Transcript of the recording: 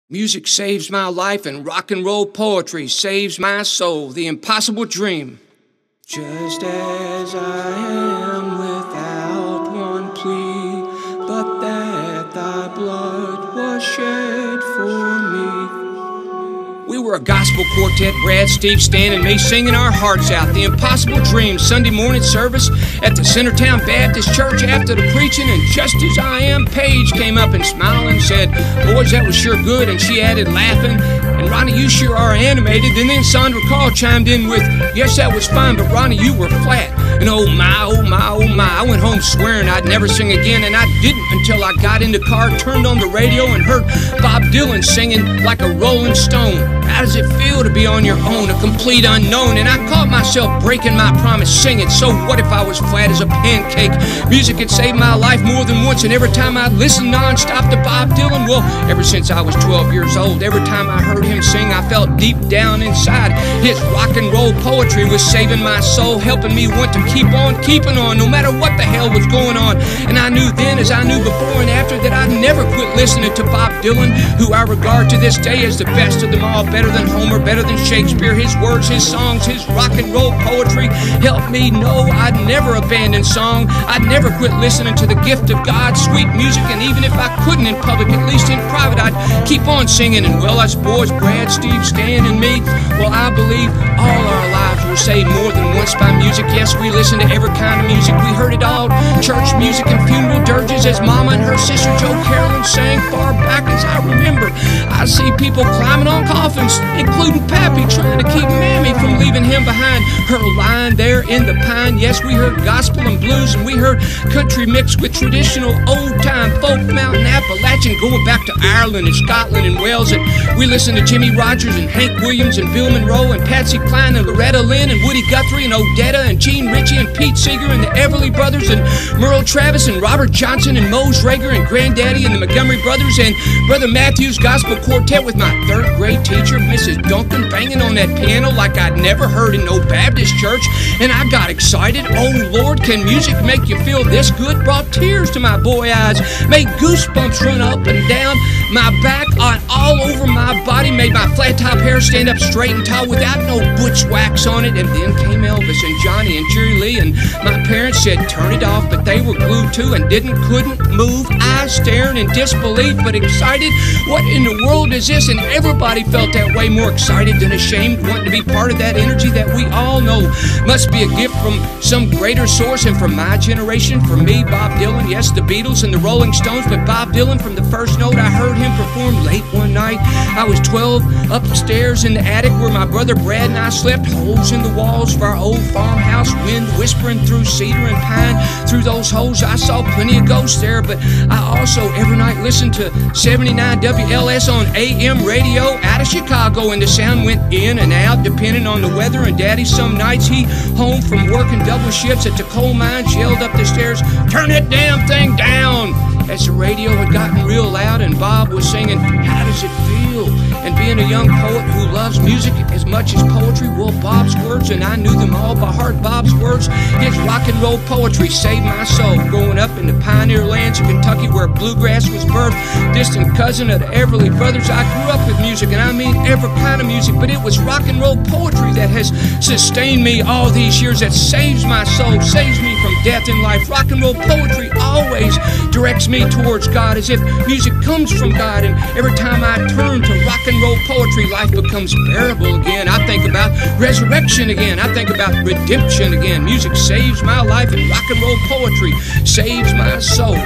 Music saves my life and rock and roll poetry saves my soul. The impossible dream. Just as I am without one plea, but that thy blood was shed for me. We were a gospel quartet, Brad, Steve, Stan, and me, singing our hearts out. The impossible dream, Sunday morning service at the Centertown Baptist Church after the preaching, and just as I am, Paige came up and smiled and said, "Boys, that was sure good," and she added, laughing, "And Ronnie, you sure are animated." And then Sandra Call chimed in with, "Yes, that was fine, but Ronnie, you were flat." And oh my, oh my, oh my, I went home swearing I'd never sing again, and I didn't until I got in the car, turned on the radio, and heard Bob Dylan singing like a rolling stone. How does it feel to be on your own, a complete unknown? And I caught myself breaking my promise, singing, so what if I was flat as a pancake? Music had saved my life more than once, and every time I listened non-stop to Bob Dylan, well, ever since I was 12 years old, every time I heard him sing, I felt deep down inside his rock and roll poetry was saving my soul, helping me want to keep on keeping on, no matter what the hell was going on. And I knew then, as I knew before and after, that I'd never quit listening to Bob Dylan, who I regard to this day as the best of them all, better than Homer, better than Shakespeare. His words, his songs, his rock and roll poetry helped me know I'd never abandon song. I'd never quit listening to the gift of God, sweet music, and even if I couldn't in public, at least in private, I'd keep on singing. And well, us boys, Brad, Steve, Stan, and me, well, I believe all our lives were saved more than once by music. Yes, we listened to every kind of music. We heard it all, church music and funeral dirges, as Mama and her sister Joe Carolyn sang far back as I remember. I see people climbing on coffins, including Pappy, trying to keep Mammy from leaving him behind. Her lying there in the pine. Yes, we heard gospel and blues, and we heard country mixed with traditional old-time folk, mountain Appalachian, going back to Ireland and Scotland and Wales. And we listened to Jimmy Rogers and Hank Williams and Bill Monroe and Patsy Cline and Loretta Lynn and Woody Guthrie and Odetta and Gene Ritchie and Pete Seeger and the Everly Brothers and Merle Travis and Robert Johnson and Mose Rager and Granddaddy and the Montgomery Brothers and Brother Matthew's Gospel Quartet with my third grade teacher, Mrs. Duncan, banging on that piano like I'd never heard in no Baptist church. And I got excited. Oh Lord, can music make you feel this good? Brought tears to my boy eyes, made goosebumps run up and down my back, on all over my body, made my flat top hair stand up straight and tall without no butch wax on it. And then came Elvis and Johnny and Jerry Lee, and my parents said turn it off, but they were glued to and couldn't move, eyes staring in disbelief but excited. What in the world is this? And everybody felt that way, more excited than ashamed, wanting to be part of that energy that we all know must be a gift from some greater source. And from my generation, for me, Bob Dylan, yes, the Beatles and the Rolling Stones, but Bob Dylan, from the first note I heard him perform late one night. I was 12, upstairs in the attic where my brother Brad and I slept, holes in the walls of our old farmhouse, wind whispering through cedar and pine. Through those holes I saw plenty of ghosts there, but I also every night listened to 79 WLS on AM radio out of Chicago, and the sound went in and out depending on the weather. And Daddy, some nights he home from working double shifts at the coal mines, yelled up the stairs, "Turn that damn thing down!" as the radio had gotten real loud and Bob was singing, "How does it feel?" And being a young poet who loves music as much as poetry, well, Bob's words, and I knew them all by heart, Bob's words, his rock and roll poetry saved my soul. Growing up in the pioneer lands of Kentucky where bluegrass was birthed, distant cousin of the Everly Brothers, I grew up with music, and I mean every kind of music, but it was rock and roll poetry that has sustained me all these years, that saves my soul, saves me from death in life. Rock and roll poetry always directs me towards God, as if music comes from God, and every time I turn to rock and roll poetry, life becomes bearable again. I think about resurrection again. I think about redemption again. Music saves my life, and rock and roll poetry saves my soul.